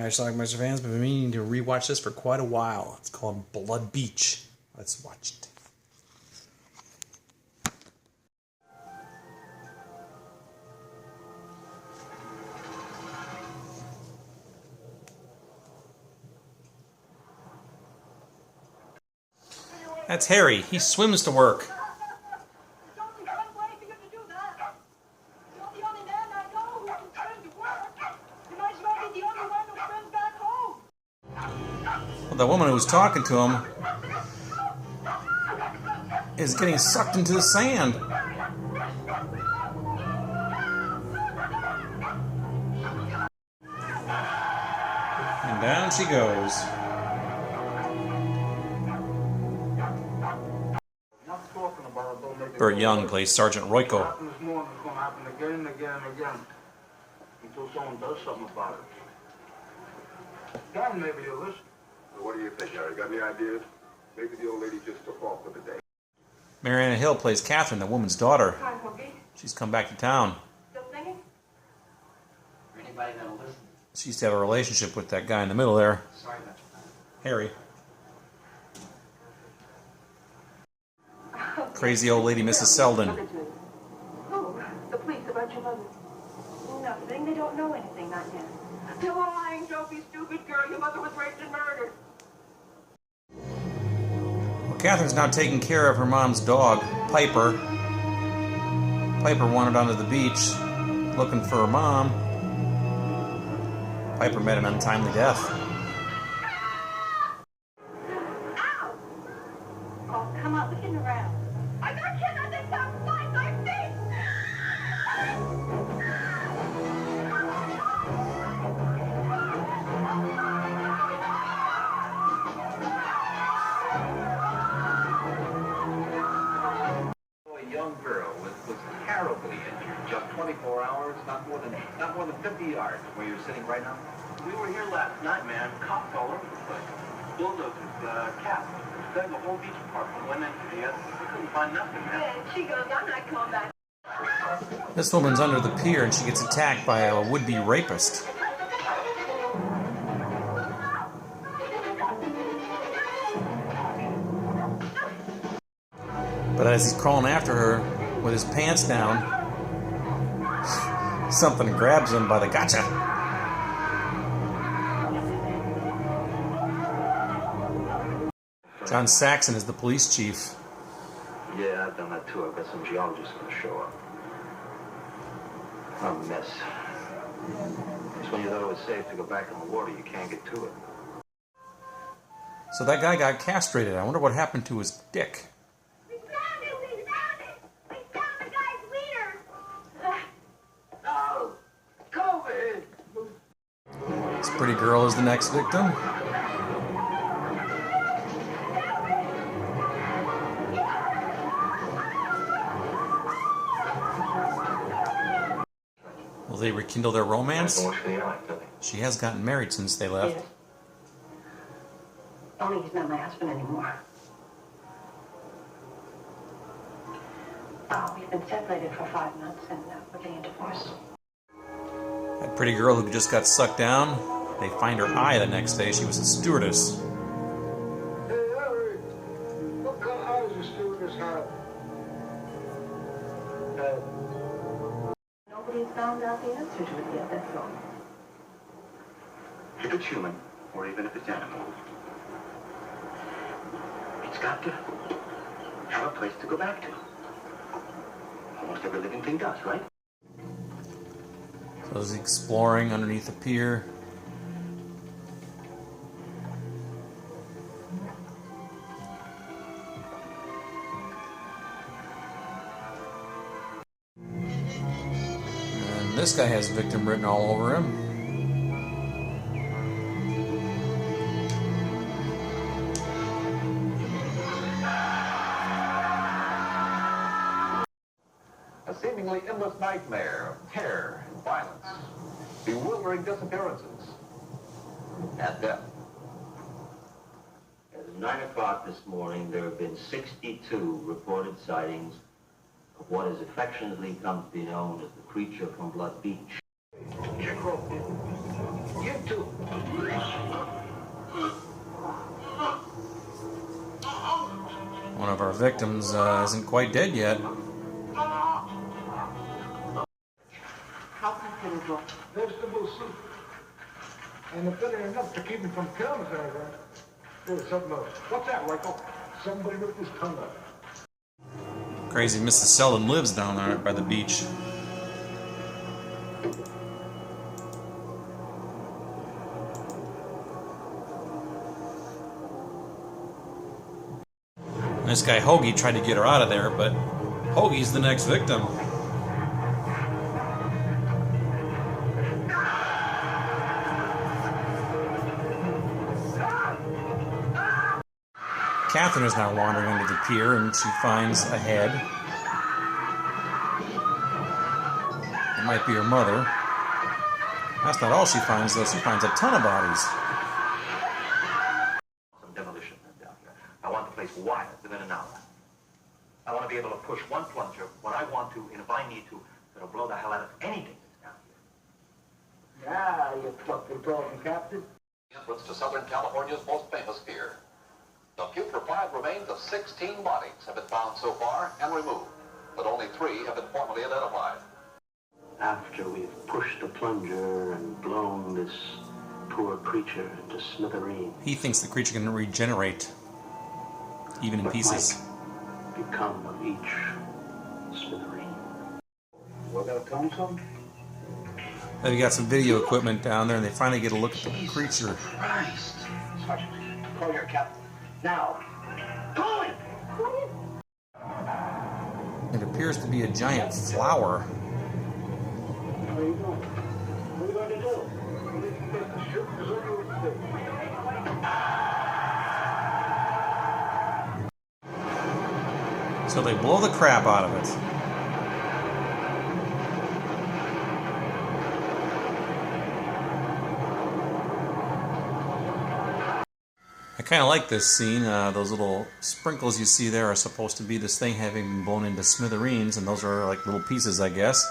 Hi, Schlockmeisters fans. I've been meaning to rewatch this for quite a while. It's called Blood Beach. Let's watch it. That's Harry. He swims to work. Well, the woman who was talking to him is getting sucked into the sand. And down she goes. Burt Young plays Sergeant Royko. Until someone does something about it. Then maybe you'll listen. What do you think, Harry? Got any ideas? Maybe the old lady just took off for the day. Mariana Hill plays Catherine, the woman's daughter. Hi, Cookie. She's come back to town. Still singing? Anybody that'll listen? She used to have a relationship with that guy in the middle there. Sorry about your Harry. Crazy old lady, Mrs. Selden. Oh, the police about your mother. Nothing. They don't know anything, not yet. You're lying, dopey, stupid girl. Your mother was raped and murdered. Well, Catherine's now taking care of her mom's dog, Piper. Piper wandered onto the beach looking for her mom. Piper met an untimely death. Ow! Oh, come on, looking around. I got kids on this top flight, my feet! A young girl was terribly injured. Just 24 hours, not more than 50 yards where you're sitting right now. We were here last night, man. Cops all over the place. Bulldozers, cats. Dug the whole beach apart from one end to the other. We couldn't find nothing, man. And she goes, I'm not coming back. This woman's under the pier and she gets attacked by a would-be rapist. But as he's crawling after her with his pants down, something grabs him by the gotcha. John Saxon is the police chief. Yeah, I've done that too. I've got some geologists going to show up. A mess. Just when you thought it was safe to go back in the water, you can't get to it. So that guy got castrated. I wonder what happened to his dick. We found it! We found it! We found the guy's wiener! Oh, COVID! This pretty girl is the next victim. Will they rekindle their romance? She has gotten married since they left. Yes. Only he's not my husband anymore. Oh, we've been separated for 5 months and we're getting a divorce. That pretty girl who just got sucked down, they find her eye the next day. She was a stewardess. Hey, Harry! What kind of eyes does stewardess have? Nobody's found out the answer to it yet, that's all. If it's human, or even if it's animal, it's got to have a place to go back to. Almost every living thing does, right? So he's exploring underneath the pier. And this guy has victim written all over him. A seemingly endless nightmare of terror and violence, bewildering disappearances, and death. At 9 o'clock this morning, there have been 62 reported sightings of what has affectionately come to be known as the creature from Blood Beach. You too. of our victims isn't quite dead yet. How considerable. Vegetable soup. And if it ain't enough to keep me from killing us anything, there's something else. What's that, Michael? Somebody ripped his tongue out. Crazy Mrs. Selden lives down there by the beach. And this guy Hoagie tried to get her out of there, but Hoagie's the next victim. Catherine is now wandering under the pier, and she finds a head. It might be her mother. That's not all she finds, though. She finds a ton of bodies. Some demolition down here. I want the place wired within an hour. I want to be able to push one plunger when I want to, and if I need to, it'll blow the hell out of anything that's down here. Yeah, you fucking talking, Captain. Entrance to Southern California's most famous pier. The putrefied remains of 16 bodies have been found so far and removed, but only 3 have been formally identified. After we've pushed the plunger and blown this poor creature into smithereens, He thinks the creature can regenerate, even in what pieces. might become of each smithereen. We're gonna tell him something? They've got some video equipment down there, and they finally get a look at the creature. Christ. Sergeant, call your captain. Now. Call him! It appears to be a giant flower. What are you doing? What are you going to do? Shoot is over with the So they blow the crap out of it. I kind of like this scene. Those little sprinkles you see there are supposed to be this thing having been blown into smithereens, and those are like little pieces, I guess.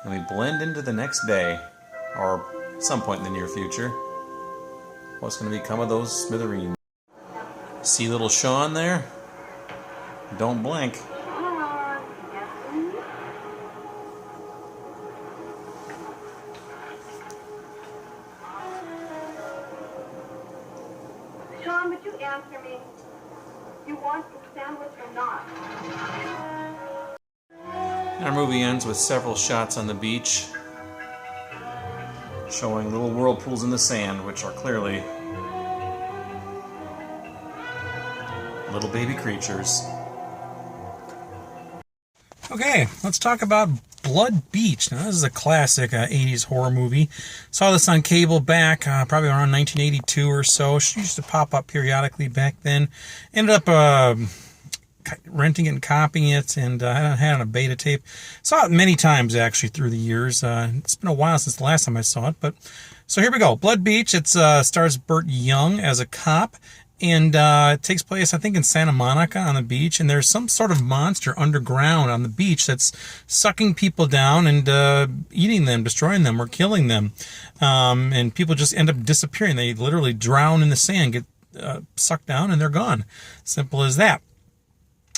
And we blend into the next day, or some point in the near future. What's going to become of those smithereens? See little Sean there? Don't blink. Sean, would you answer me? You want the sandwich or not? Our movie ends with several shots on the beach showing little whirlpools in the sand, which are clearly little baby creatures. Okay, let's talk about Blood Beach. Now, this is a classic 80s horror movie. Saw this on cable back probably around 1982 or so. She used to pop up periodically back then. Ended up renting it and copying it, and I had it on a beta tape. Saw it many times, actually, through the years. It's been a while since the last time I saw it, but so here we go. Blood Beach. It stars Burt Young as a cop. And it takes place, I think, in Santa Monica on the beach. And there's some sort of monster underground on the beach that's sucking people down and eating them, destroying them, or killing them. And people just end up disappearing. They literally drown in the sand, get sucked down, and they're gone. Simple as that.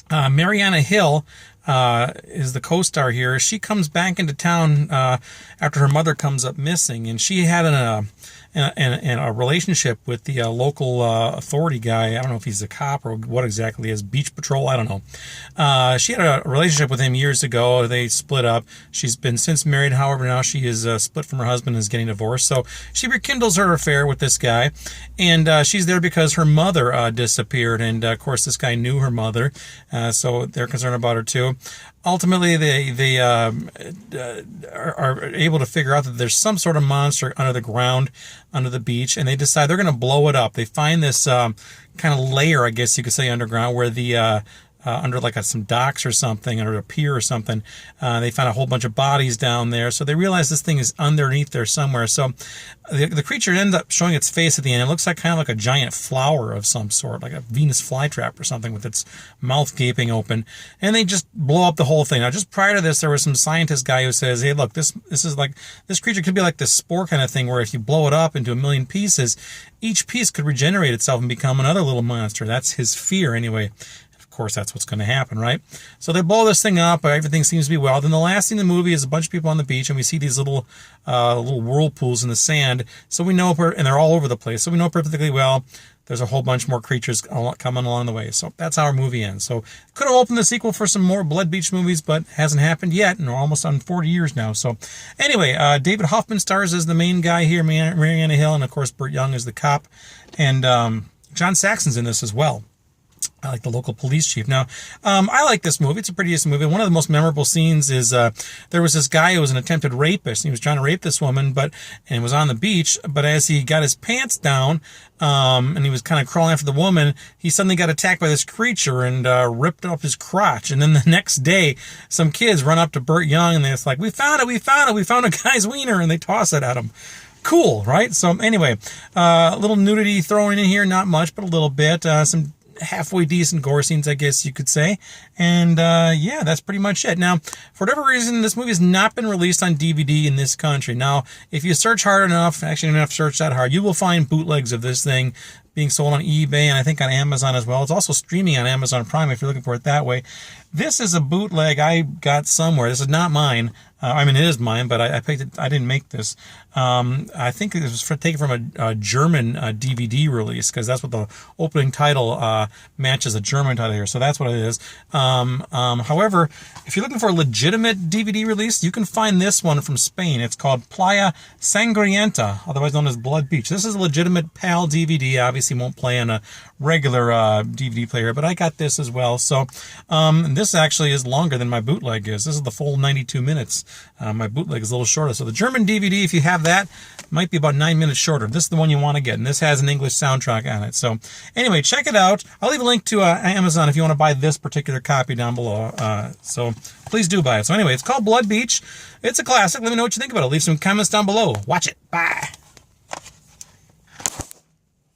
Mariana Hill is the co-star here. She comes back into town after her mother comes up missing. And she had a relationship with the local authority guy. I don't know if he's a cop or what exactly he is. Beach Patrol, I don't know. She had a relationship with him years ago. They split up. She's been since married. However, now she is split from her husband and is getting divorced. So she rekindles her affair with this guy. And she's there because her mother disappeared. And, of course, this guy knew her mother. So they're concerned about her, too. Ultimately, they are able to figure out that there's some sort of monster under the ground, under the beach, and they decide they're going to blow it up. They find this kind of layer, I guess you could say, underground, where the under like some docks or something, under a pier or something, they find a whole bunch of bodies down there. So they realize this thing is underneath there somewhere. So the creature ends up showing its face at the end. It looks like kind of like a giant flower of some sort, like a Venus flytrap or something, with its mouth gaping open. And they just blow up the whole thing. Now, just prior to this, there was some scientist guy who says, "Hey, look, this is like, this creature could be like this spore kind of thing, where if you blow it up into a million pieces, each piece could regenerate itself and become another little monster." That's his fear, anyway. Of course, that's what's going to happen, right? So they blow this thing up. Everything seems to be well. Then the last scene in the movie is a bunch of people on the beach, and we see these little whirlpools in the sand. So we know, and they're all over the place. So we know perfectly well there's a whole bunch more creatures coming along the way. So that's how our movie ends. So could have opened the sequel for some more Blood Beach movies, but hasn't happened yet, and we're almost on 40 years now. So anyway, David Hoffman stars as the main guy here, Mariana Hill, and of course Burt Young is the cop, and John Saxon's in this as well. I like the local police chief. Now, I like this movie. It's a pretty decent movie. One of the most memorable scenes is there was this guy who was an attempted rapist. And he was trying to rape this woman, and was on the beach. But as he got his pants down, and he was kind of crawling after the woman, he suddenly got attacked by this creature and ripped up his crotch. And then the next day, some kids run up to Burt Young and they're like, "We found it! We found it! We found a guy's wiener!" And they toss it at him. Cool, right? So anyway, a little nudity thrown in here, not much, but a little bit. Some halfway decent gore scenes, I guess you could say. And yeah, that's pretty much it. Now, for whatever reason, this movie has not been released on DVD in this country. Now, if you search hard enough, actually you don't have to search that hard, you will find bootlegs of this thing being sold on eBay and I think on Amazon as well. It's also streaming on Amazon Prime if you're looking for it that way. This is a bootleg I got somewhere. This is not mine. I mean, it is mine, but I picked it. I didn't make this. I think it was taken from a German DVD release, because that's what the opening title matches, a German title here. So that's what it is. However, if you're looking for a legitimate DVD release, you can find this one from Spain. It's called Playa Sangrienta, otherwise known as Blood Beach. This is a legitimate PAL DVD. Obviously, won't play on a regular DVD player, but I got this as well. So this actually is longer than my bootleg is. This is the full 92 minutes. My bootleg is a little shorter. So the German DVD, if you have that, might be about 9 minutes shorter. This is the one you want to get, and this has an English soundtrack on it. So anyway, check it out. I'll leave a link to Amazon if you want to buy this particular copy down below. So please do buy it. So anyway, it's called Blood Beach. It's a classic. Let me know what you think about it. Leave some comments down below. Watch it. Bye.